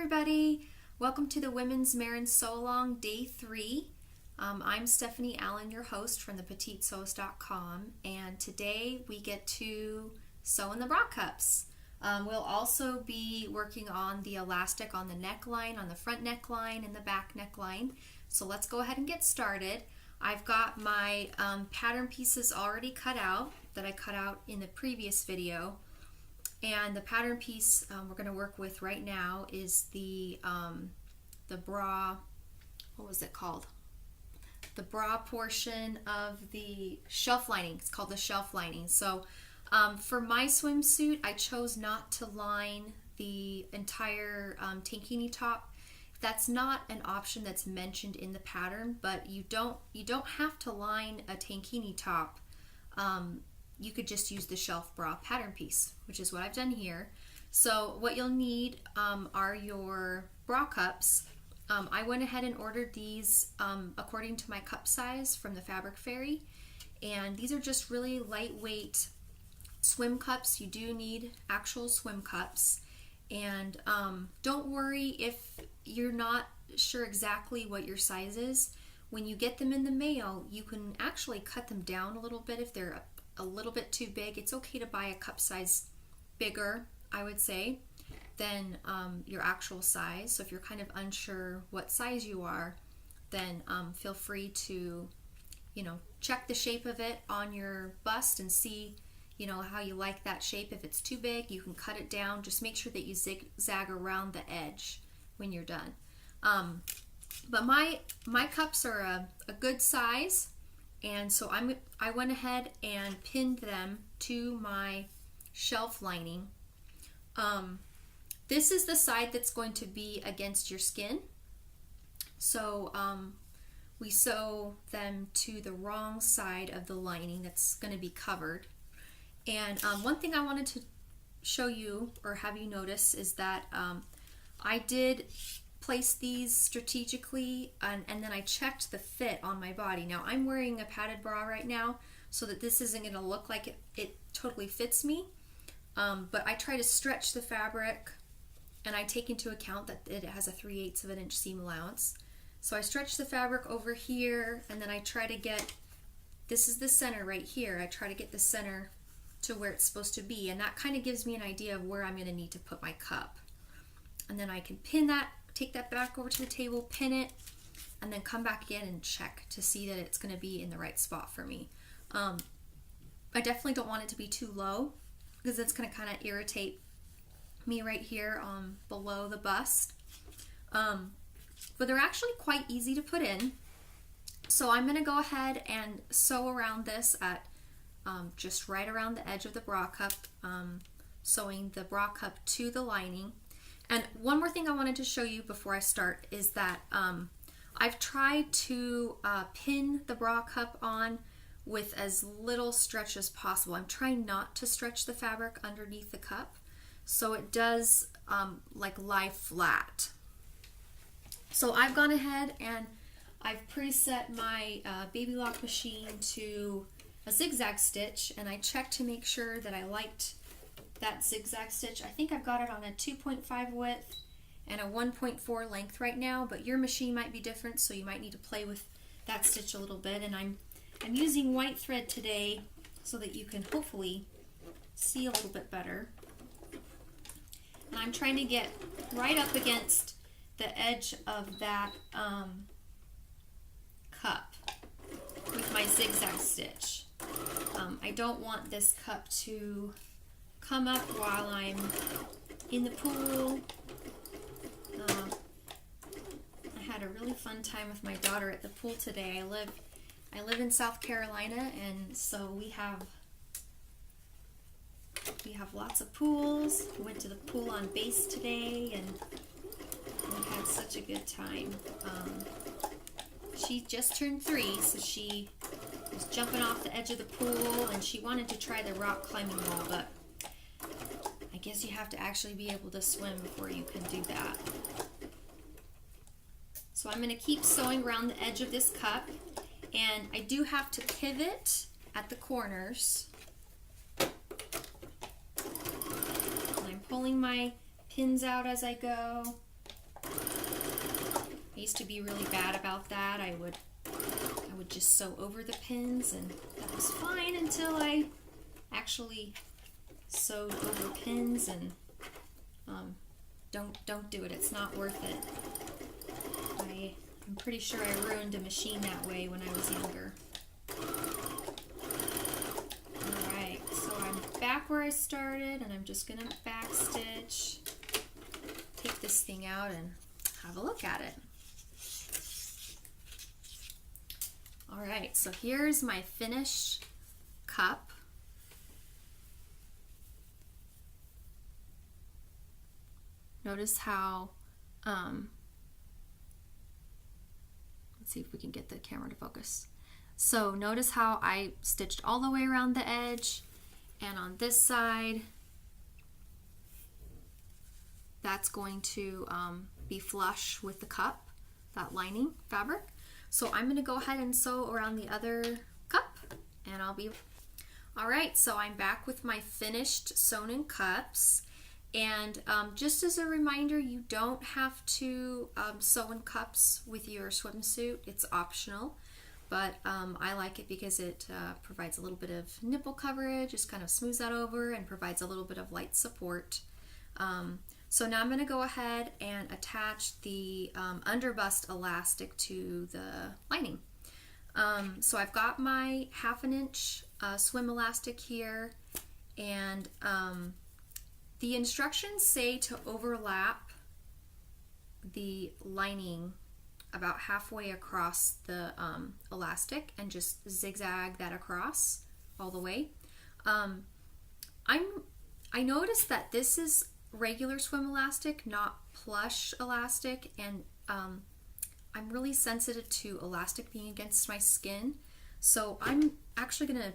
everybody, welcome to the Women's Mairin Sew Along Day 3. I'm Stephanie Allen, your host from thepetitesewist.com, and today we get to sew in the bra cups. We'll also be working on the elastic on the neckline, on the front neckline and the back neckline. So let's go ahead and get started. I've got my pattern pieces already cut out that I cut out in the previous video. And the pattern piece we're going to work with right now is the bra, what was it called? The bra portion of the shelf lining. It's called the shelf lining. So for my swimsuit, I chose not to line the entire tankini top. That's not an option that's mentioned in the pattern, but you don't have to line a tankini top. You could just use the shelf bra pattern piece, which is what I've done here. So what you'll need are your bra cups. I went ahead and ordered these according to my cup size from the Fabric Fairy, and these are just really lightweight swim cups. You do need actual swim cups, and don't worry if you're not sure exactly what your size is. When you get them in the mail, you can actually cut them down a little bit if they're a little bit too big. It's okay to buy a cup size bigger, I would say, than your actual size. So if you're kind of unsure what size you are, then feel free to, check the shape of it on your bust and see, how you like that shape. If it's too big, you can cut it down. Just make sure that you zigzag around the edge when you're done. But my cups are a good size. And so I went ahead and pinned them to my shelf lining. This is the side that's going to be against your skin. So we sew them to the wrong side of the lining that's going to be covered. And one thing I wanted to show you or have you notice is that I did place these strategically, and then I checked the fit on my body. Now I'm wearing a padded bra right now, so that this isn't going to look like it totally fits me, but I try to stretch the fabric, and I take into account that it has a 3/8 of an inch seam allowance. So I stretch the fabric over here, and then I try to get, this is the center right here, I try to get the center to where it's supposed to be, and that kind of gives me an idea of where I'm going to need to put my cup. And then I can pin that, take that back over to the table, pin it, and then come back again and check to see that it's going to be in the right spot for me. I definitely don't want it to be too low, because that's going to kind of irritate me right here below the bust. But they're actually quite easy to put in. So I'm going to go ahead and sew around this at just right around the edge of the bra cup, sewing the bra cup to the lining. And one more thing I wanted to show you before I start is that I've tried to pin the bra cup on with as little stretch as possible. I'm trying not to stretch the fabric underneath the cup, so it does lie flat. So I've gone ahead and I've preset my baby lock machine to a zigzag stitch, and I checked to make sure that I liked that zigzag stitch. I think I've got it on a 2.5 width and a 1.4 length right now, but your machine might be different, so you might need to play with that stitch a little bit. And I'm using white thread today so that you can hopefully see a little bit better. And I'm trying to get right up against the edge of that cup with my zigzag stitch. I don't want this cup to come up while I'm in the pool. I had a really fun time with my daughter at the pool today. I live in South Carolina, and so we have lots of pools. We went to the pool on base today, and we had such a good time. She just turned 3, so she was jumping off the edge of the pool, and she wanted to try the rock climbing wall, but I guess you have to actually be able to swim before you can do that. So I'm going to keep sewing around the edge of this cup, and I do have to pivot at the corners. And I'm pulling my pins out as I go. I used to be really bad about that. I would just sew over the pins, and that was fine until I actually sewed over pins, and don't do it. It's not worth it. I'm pretty sure I ruined a machine that way when I was younger. Alright, so I'm back where I started, and I'm just going to backstitch, take this thing out, and have a look at it. Alright, so here's my finished cup. Notice how, let's see if we can get the camera to focus. So notice how I stitched all the way around the edge, and on this side, that's going to be flush with the cup, that lining fabric. So I'm going to go ahead and sew around the other cup, and I'll be... Alright, so I'm back with my finished sewn in cups, and just as a reminder, you don't have to sew in cups with your swimsuit. It's optional, but I like it because it provides a little bit of nipple coverage, just kind of smooths that over, and provides a little bit of light support. So now I'm going to go ahead and attach the underbust elastic to the lining. So I've got my 1/2 inch swim elastic here, and the instructions say to overlap the lining about halfway across the elastic and just zigzag that across all the way. I noticed that this is regular swim elastic, not plush elastic, and I'm really sensitive to elastic being against my skin, so I'm actually going to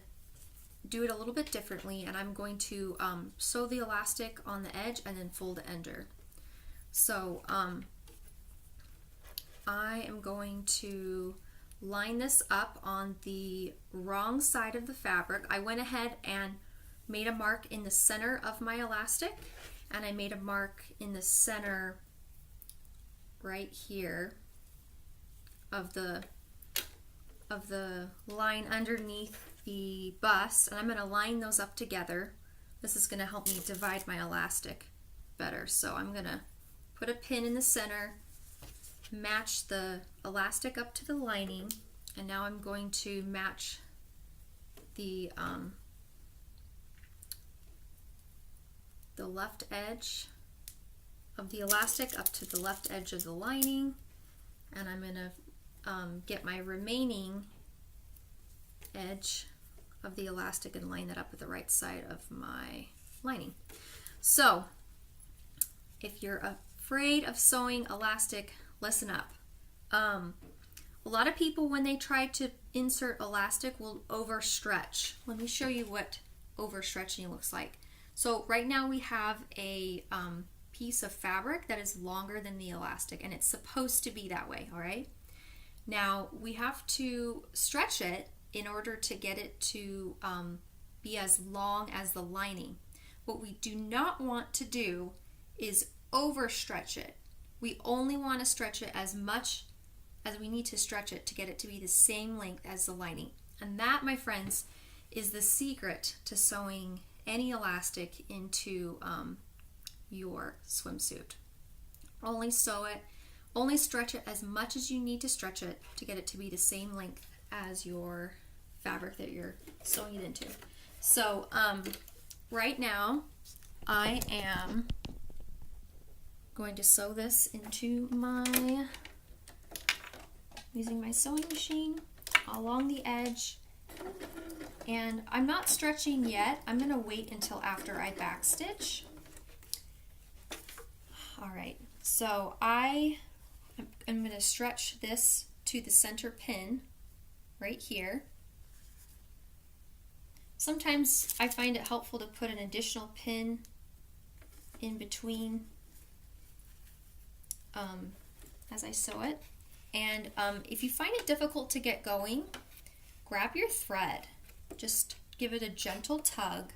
do it a little bit differently, and I'm going to sew the elastic on the edge and then fold it under. So I am going to line this up on the wrong side of the fabric. I went ahead and made a mark in the center of my elastic, and I made a mark in the center right here of the line underneath the bust, and I'm going to line those up together. This is going to help me divide my elastic better. So I'm going to put a pin in the center, match the elastic up to the lining, and now I'm going to match the left edge of the elastic up to the left edge of the lining, and I'm going to get my remaining edge of the elastic and line that up with the right side of my lining. So if you're afraid of sewing elastic, listen up. A lot of people, when they try to insert elastic, will overstretch. Let me show you what overstretching looks like. So right now we have a piece of fabric that is longer than the elastic, and it's supposed to be that way, all right? Now we have to stretch it in order to get it to be as long as the lining. What we do not want to do is overstretch it. We only want to stretch it as much as we need to stretch it to get it to be the same length as the lining. And that, my friends, is the secret to sewing any elastic into your swimsuit. Only sew it, only stretch it as much as you need to stretch it to get it to be the same length as your fabric that you're sewing it into. So right now I am going to sew this into using my sewing machine along the edge, and I'm not stretching yet. I'm going to wait until after I backstitch. Alright, so I'm going to stretch this to the center pin right here. Sometimes I find it helpful to put an additional pin in between as I sew it. And if you find it difficult to get going, grab your thread. Just give it a gentle tug.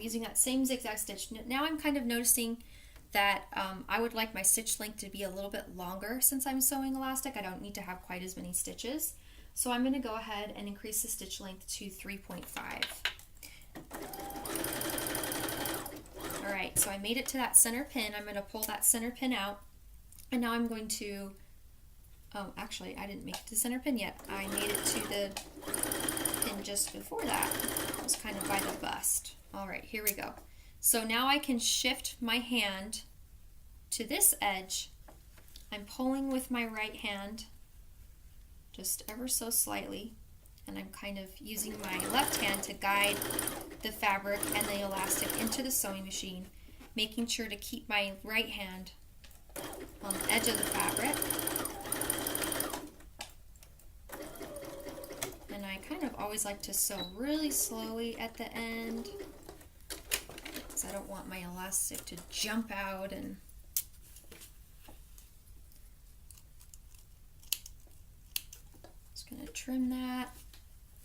using that same zigzag stitch. Now I'm kind of noticing that I would like my stitch length to be a little bit longer since I'm sewing elastic. I don't need to have quite as many stitches. So I'm going to go ahead and increase the stitch length to 3.5. Alright, so I made it to that center pin. I'm going to pull that center pin out, and now I'm going to, oh actually I didn't make it to the center pin yet. I made it to the pin just before that. It was kind of by the bust. Alright, here we go. So now I can shift my hand to this edge. I'm pulling with my right hand just ever so slightly, and I'm kind of using my left hand to guide the fabric and the elastic into the sewing machine, making sure to keep my right hand on the edge of the fabric. And I kind of always like to sew really slowly at the end, because I don't want my elastic to jump out. And just gonna trim that.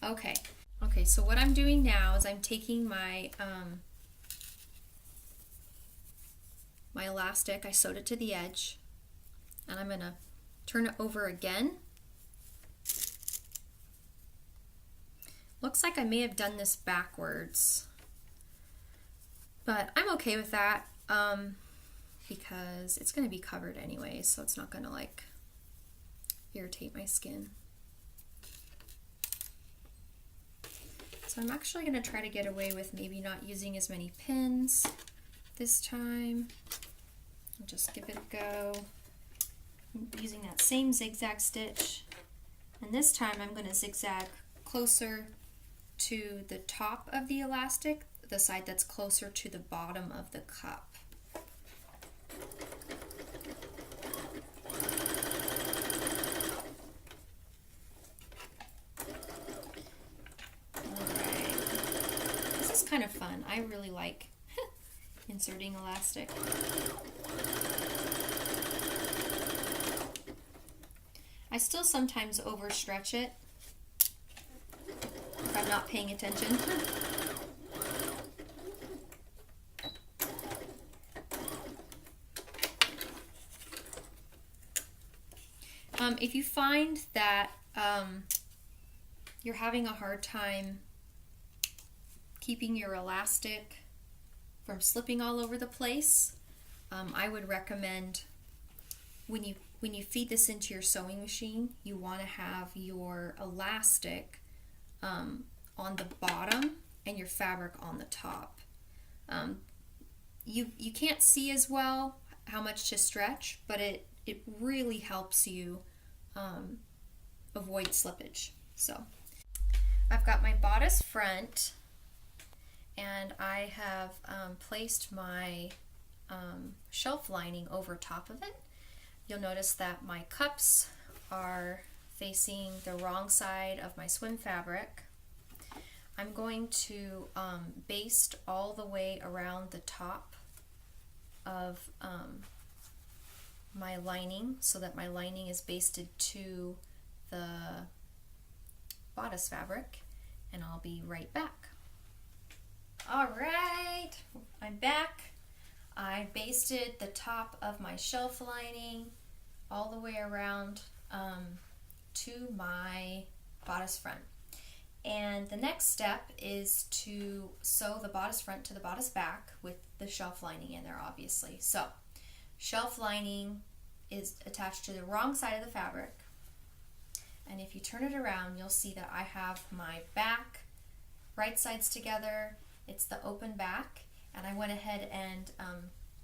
Okay, so what I'm doing now is I'm taking my my elastic, I sewed it to the edge, and I'm gonna turn it over again. Looks like I may have done this backwards, but I'm okay with that because it's gonna be covered anyway, so it's not gonna like irritate my skin. So I'm actually going to try to get away with maybe not using as many pins this time. I'll just give it a go. I'm using that same zigzag stitch, and this time I'm going to zigzag closer to the top of the elastic, the side that's closer to the bottom of the cup. Kind of fun. I really like inserting elastic. I still sometimes overstretch it if I'm not paying attention. If you find that you're having a hard time keeping your elastic from slipping all over the place, I would recommend when you feed this into your sewing machine, you want to have your elastic on the bottom and your fabric on the top. You can't see as well how much to stretch, but it really helps you avoid slippage. So I've got my bodice front, and I have placed my shelf lining over top of it. You'll notice that my cups are facing the wrong side of my swim fabric. I'm going to baste all the way around the top of my lining so that my lining is basted to the bodice fabric, and I'll be right back. Alright, I'm back. I basted the top of my shelf lining all the way around to my bodice front. And the next step is to sew the bodice front to the bodice back with the shelf lining in there, obviously. So, shelf lining is attached to the wrong side of the fabric. And if you turn it around, you'll see that I have my back, right sides together. It's the open back, and I went ahead and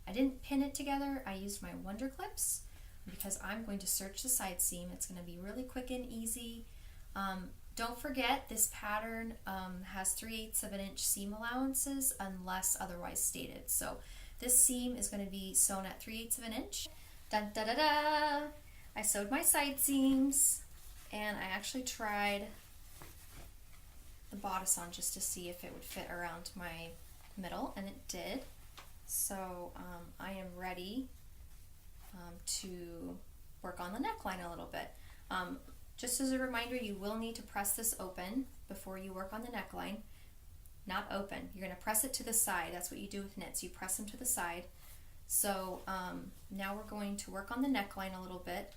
I didn't pin it together. I used my Wonder Clips because I'm going to serge the side seam. It's going to be really quick and easy. Don't forget, this pattern has 3/8 of an inch seam allowances unless otherwise stated. So this seam is going to be sewn at 3/8 of an inch. Dun da da da! I sewed my side seams, and I actually tried the bodice on just to see if it would fit around my middle, and it did. So I am ready to work on the neckline a little bit. Just as a reminder, you will need to press this open before you work on the neckline. not open. You're going to press it to the side. That's what you do with knits. You press them to the side. So now we're going to work on the neckline a little bit.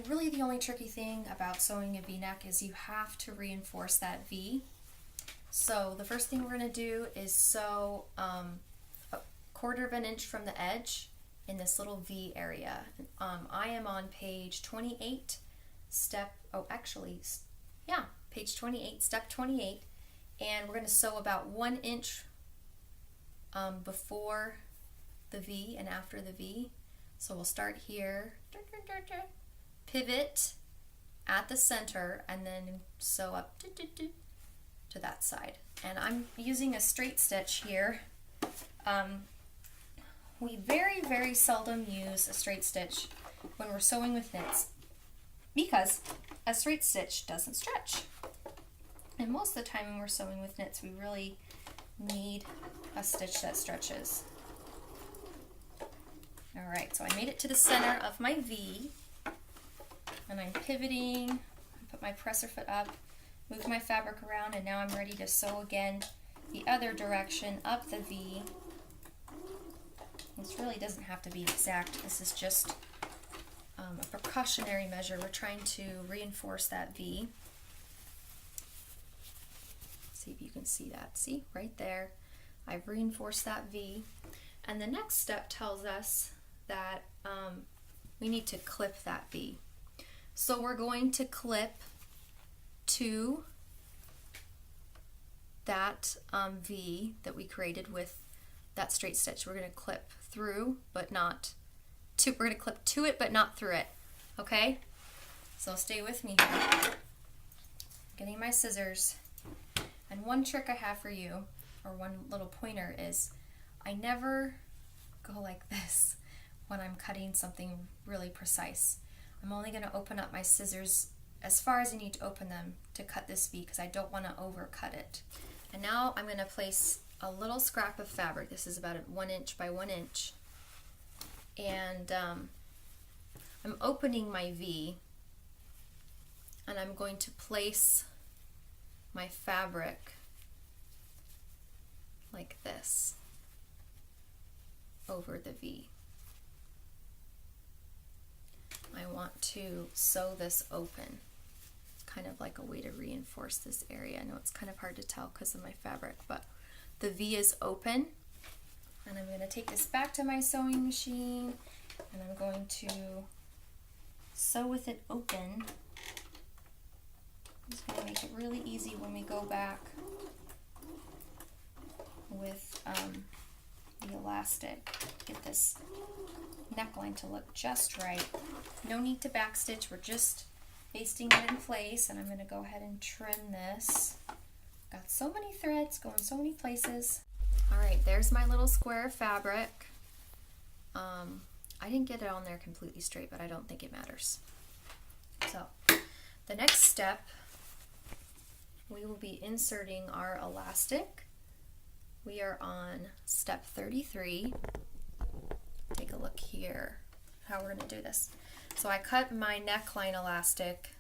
Really the only tricky thing about sewing a V-neck is you have to reinforce that V. So the first thing we're going to do is sew a 1/4 of an inch from the edge in this little V area. I am on page 28, page 28, step 28, and we're going to sew about 1 inch before the V and after the V. So we'll start here, pivot at the center, and then sew up to that side. And I'm using a straight stitch here. We very, very seldom use a straight stitch when we're sewing with knits because a straight stitch doesn't stretch. And most of the time when we're sewing with knits, we really need a stitch that stretches. All right, so I made it to the center of my V, and I'm pivoting, put my presser foot up, move my fabric around, and now I'm ready to sew again the other direction up the V. This really doesn't have to be exact. This is just a precautionary measure. We're trying to reinforce that V. See if you can see that. See, right there. I've reinforced that V. And the next step tells us that we need to clip that V. So we're going to clip to that V that we created with that straight stitch. We're going to clip through, but not to, we're going to clip to it, but not through it. Okay? So stay with me here. Getting my scissors. And one trick I have for you, or one little pointer, is I never go like this when I'm cutting something really precise. I'm only going to open up my scissors as far as I need to open them to cut this V because I don't want to overcut it. And now I'm going to place a little scrap of fabric. This is about 1 inch by 1 inch. And I'm opening my V, and I'm going to place my fabric like this over the V. I want to sew this open. It's kind of like a way to reinforce this area. I know it's kind of hard to tell because of my fabric, but the V is open, and I'm going to take this back to my sewing machine, and I'm going to sew with it open. It's going to make it really easy when we go back with the elastic. Get this neckline to look just right. No need to backstitch, we're just basting it in place, and I'm going to go ahead and trim this. Got so many threads going so many places. Alright, there's my little square of fabric. I didn't get it on there completely straight, but I don't think it matters. So, the next step, we will be inserting our elastic. We are on step 33. Take a look here, how we're going to do this. So I cut my neckline elastic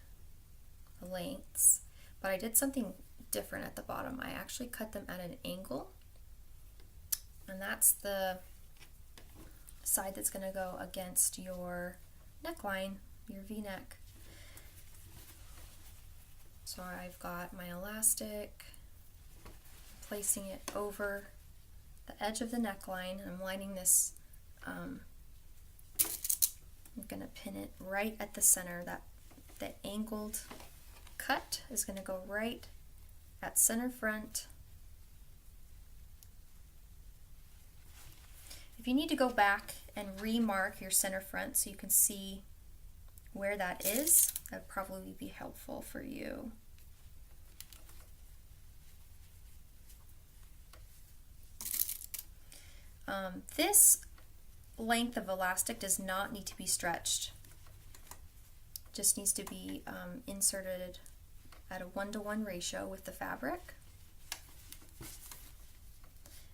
lengths, but I did something different at the bottom. I actually cut them at an angle, and that's the side that's going to go against your neckline, your V-neck. So I've got my elastic, placing it over the edge of the neckline. I'm lining this, I'm going to pin it right at the center. That the angled cut is going to go right at center front. If you need to go back and remark your center front so you can see where that is, that would probably be helpful for you. This length of elastic does not need to be stretched. It just needs to be inserted at a 1-to-1 ratio with the fabric.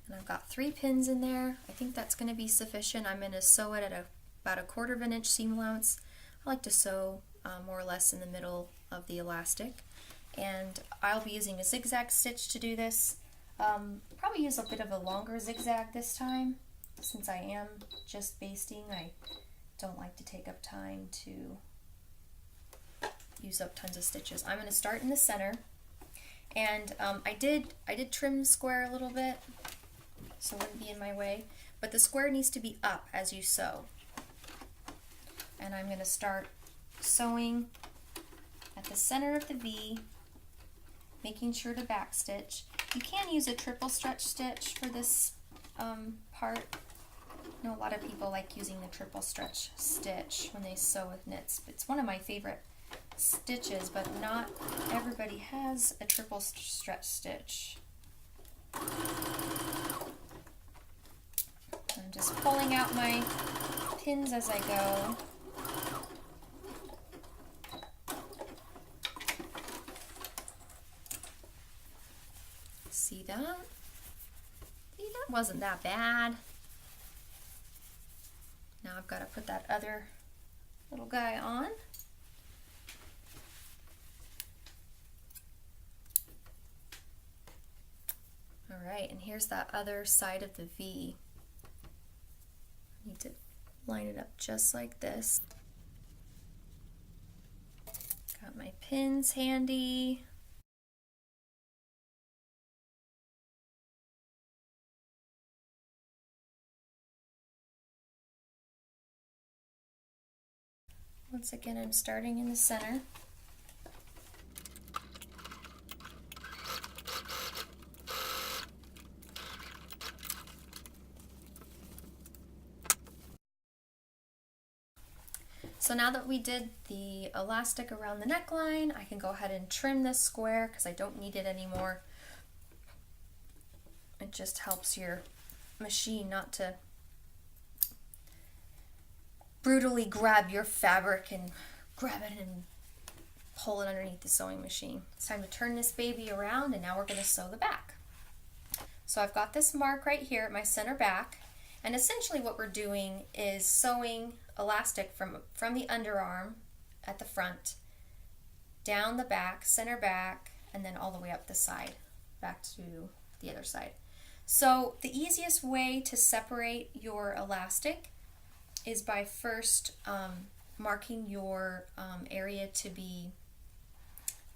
And I've got 3 pins in there. I think that's going to be sufficient. I'm going to sew it at about 1/4 of an inch seam allowance. I like to sew more or less in the middle of the elastic. and I'll be using a zigzag stitch to do this. Probably use a bit of a longer zigzag this time, since I am just basting. I don't like to take up time to use up tons of stitches. I'm going to start in the center, and I did trim the square a little bit so it wouldn't be in my way, but the square needs to be up as you sew. And I'm going to start sewing at the center of the V, making sure to back stitch. You can use a triple stretch stitch for this part. I know a lot of people like using the triple stretch stitch when they sew with knits. It's one of my favorite stitches, but not everybody has a triple stretch stitch. I'm just pulling out my pins as I go. See that? See, that wasn't that bad. Now I've got to put that other little guy on. All right, and here's that other side of the V. I need to line it up just like this. Got my pins handy. Once again, I'm starting in the center. So now that we did the elastic around the neckline, I can go ahead and trim this square because I don't need it anymore. It just helps your machine not to brutally grab your fabric and grab it and pull it underneath the sewing machine. It's time to turn this baby around, and now we're going to sew the back. So I've got this mark right here at my center back, and essentially what we're doing is sewing elastic from the underarm at the front, down the back, center back, and then all the way up the side, back to the other side. So the easiest way to separate your elastic is by first marking your area to be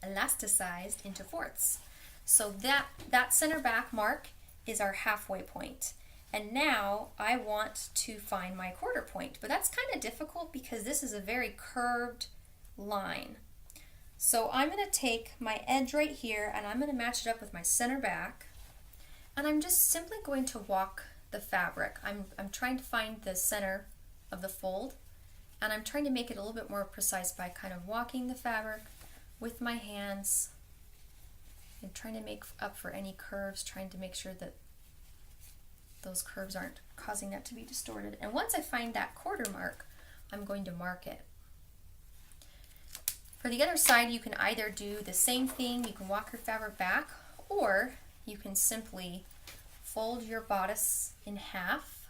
elasticized into fourths. So that center back mark is our halfway point. And now I want to find my quarter point, but that's kind of difficult because this is a very curved line. So I'm going to take my edge right here and I'm going to match it up with my center back, and I'm just simply going to walk the fabric. I'm trying to find the center of the fold, and I'm trying to make it a little bit more precise by kind of walking the fabric with my hands and trying to make up for any curves, trying to make sure that those curves aren't causing that to be distorted. And once I find that quarter mark, I'm going to mark it. For the other side, you can either do the same thing, you can walk your fabric back, or you can simply fold your bodice in half,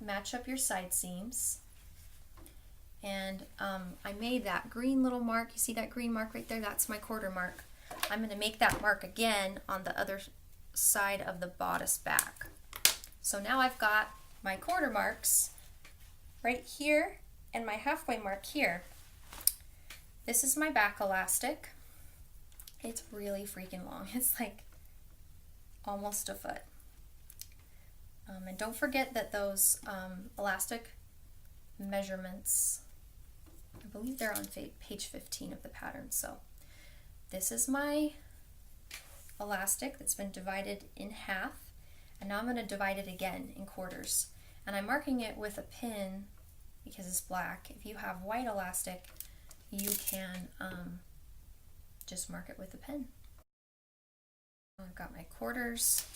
match up your side seams, and I made that green little mark. You see that green mark right there? That's my quarter mark. I'm going to make that mark again on the other side of the bodice back. So now I've got my quarter marks right here and my halfway mark here. This is my back elastic. It's really freaking long. It's like almost a foot. And don't forget that those elastic measurements, I believe they're on page 15 of the pattern. So this is my elastic that's been divided in half, and now I'm going to divide it again in quarters. And I'm marking it with a pin because it's black. If you have white elastic, you can just mark it with a pin. I've got my quarters.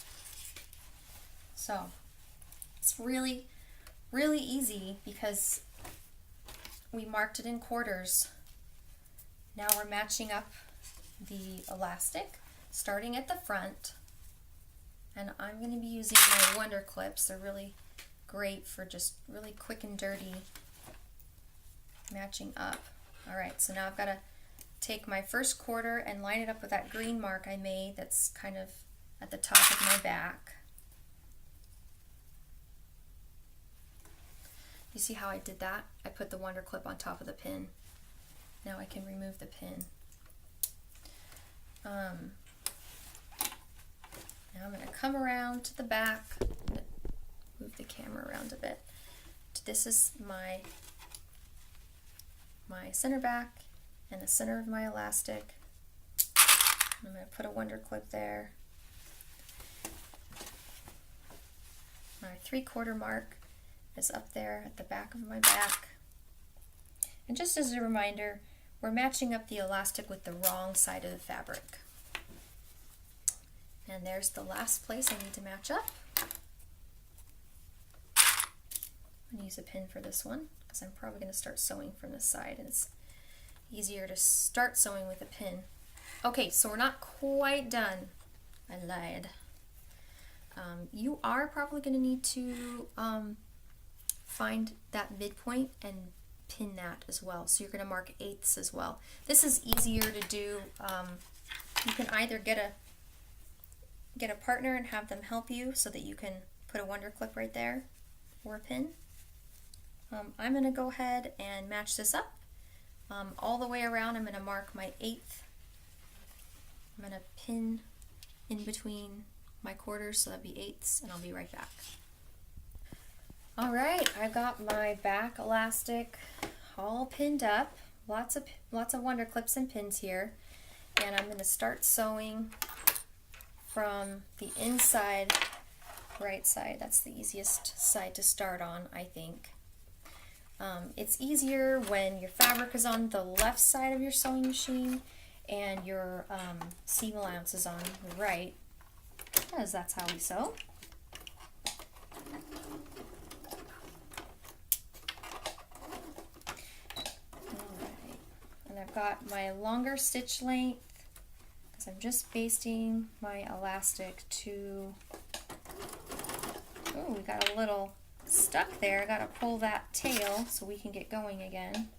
So it's really, really easy because we marked it in quarters. Now we're matching up the elastic, starting at the front, and I'm going to be using my Wonder Clips. They're really great for just really quick and dirty matching up. All right, so now I've got to take my first quarter and line it up with that green mark I made that's kind of at the top of my back. You see how I did that? I put the wonder clip on top of the pin. Now I can remove the pin. Now I'm going to come around to the back, move the camera around a bit. This is my center back and the center of my elastic. I'm going to put a wonder clip there. My 3/4 mark is up there at the back of my back. And just as a reminder, we're matching up the elastic with the wrong side of the fabric. And there's the last place I need to match up. I'm going to use a pin for this one because I'm probably going to start sewing from this side, and it's easier to start sewing with a pin. Okay, so we're not quite done. I lied. You are probably going to need to find that midpoint and pin that as well. So you're going to mark 1/8 as well. This is easier to do. You can either get a partner and have them help you so that you can put a wonder clip right there or a pin. I'm going to go ahead and match this up all the way around. I'm going to mark my 1/8. I'm going to pin in between my quarters, so that'd be 1/8, and I'll be right back. All right, I got my back elastic all pinned up. Lots of wonder clips and pins here, and I'm going to start sewing from the inside right side. That's the easiest side to start on, I think. It's easier when your fabric is on the left side of your sewing machine and your seam allowance is on the right, because that's how we sew. Alright, and I've got my longer stitch length because I'm just basting my elastic to, oh, we got a little stuck there. I gotta pull that tail so we can get going again.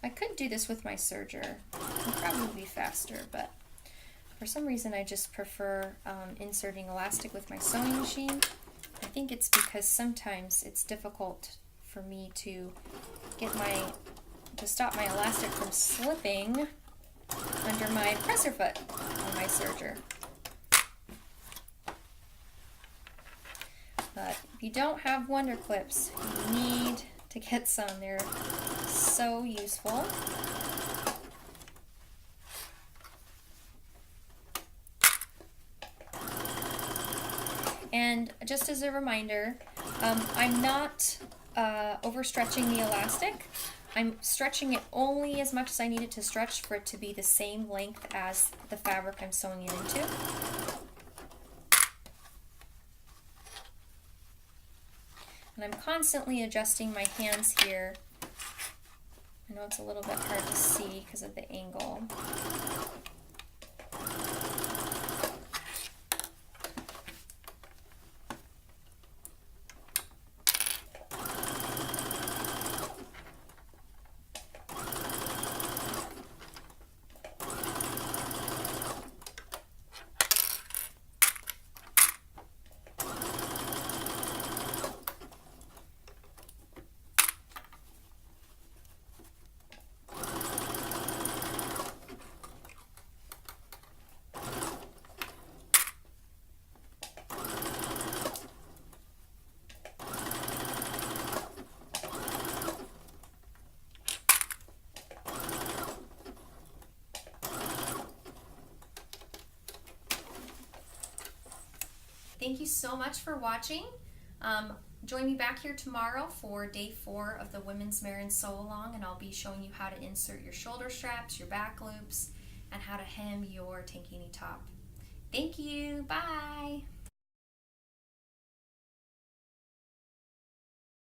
I could do this with my serger. It would probably be faster, but for some reason I just prefer inserting elastic with my sewing machine. I think it's because sometimes it's difficult for me to stop my elastic from slipping under my presser foot on my serger. But if you don't have wonder clips, you need to get some. They're so useful. And just as a reminder, I'm not overstretching the elastic. I'm stretching it only as much as I need it to stretch for it to be the same length as the fabric I'm sewing it into. And I'm constantly adjusting my hands here. I know it's a little bit hard to see because of the angle. Thank you so much for watching. Join me back here tomorrow for day 4 of the Women's Mairin Sew Along, and I'll be showing you how to insert your shoulder straps, your back loops, and how to hem your tankini top. Thank you. Bye.